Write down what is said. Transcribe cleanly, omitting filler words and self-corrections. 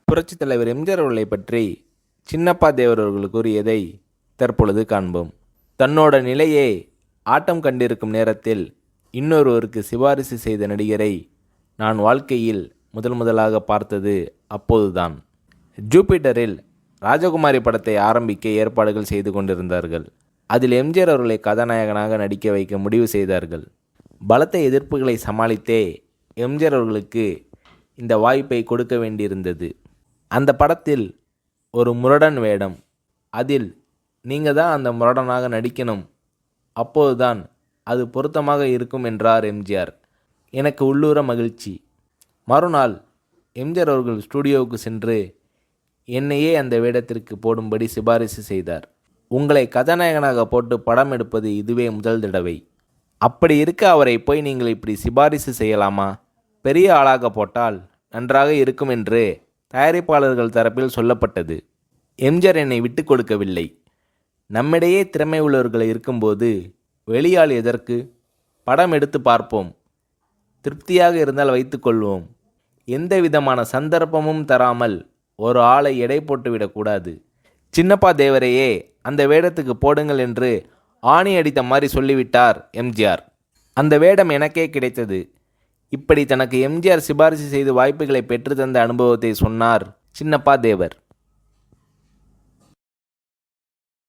புரட்சித் தலைவர் எம்ஜிஆர் அவர்களை பற்றி சின்னப்பா தேவர் அவர்கள் கூறியதை தற்பொழுது காண்போம். தன்னோட நிலையே ஆட்டம் கண்டிருக்கும் நேரத்தில் இன்னொருவருக்கு சிபாரிசு செய்த நடிகரை நான் வாழ்க்கையில் முதலாக பார்த்தது அப்போதுதான். ஜூபிட்டரில் ராஜகுமாரி படத்தை ஆரம்பிக்க ஏற்பாடுகள் செய்து கொண்டிருந்தார்கள். அதில் எம்ஜிஆர் அவர்களை கதாநாயகனாக நடிக்க வைக்க முடிவு செய்தார்கள். பலத்த எதிர்ப்புகளை சமாளித்தே எம்ஜிஆர் அவர்களுக்கு இந்த வாய்ப்பை கொடுக்க வேண்டியிருந்தது. அந்த படத்தில் ஒரு முரடன் வேடம், அதில் நீங்கள் தான் அந்த முரடனாக நடிக்கணும், அப்போதுதான் அது பொருத்தமாக இருக்கும் என்றார் எம்ஜிஆர். எனக்கு உள்ளூர மகிழ்ச்சி. மறுநாள் எம்ஜிஆர் அவர்கள் ஸ்டூடியோவுக்கு சென்று என்னையே அந்த வேடத்திற்கு போடும்படி சிபாரிசு செய்தார். உங்களை கதாநாயகனாக போட்டு படம் எடுப்பது இதுவே முதல் தடவை. அப்படி இருக்க அவரை போய் நீங்கள் இப்படி சிபாரிசு செய்யலாமா? பெரிய ஆளாக போட்டால் நன்றாக இருக்கும் என்று தயாரிப்பாளர்கள் தரப்பில் சொல்லப்பட்டது. எம்ஜிஆர் என்னை விட்டு கொடுக்கவில்லை. நம்மிடையே திறமை உள்ளவர்கள் இருக்கும்போது வெளியாள் எதற்கு? படம் எடுத்து பார்ப்போம், திருப்தியாக இருந்தால் வைத்துக்கொள்வோம். எந்த விதமான சந்தர்ப்பமும் தராமல் ஒரு ஆளை எடை போட்டுவிடக்கூடாது. சின்னப்பா தேவரையே அந்த வேடத்துக்கு போடுங்கள் என்று ஆணி அடித்த மாதிரி சொல்லிவிட்டார் எம்ஜிஆர். அந்த வேடம் எனக்கே கிடைத்தது. இப்படி தனக்கு எம்ஜிஆர் சிபாரிசு செய்து வாய்ப்புகளை பெற்று தந்த அனுபவத்தை சொன்னார் சின்னப்பா தேவர்.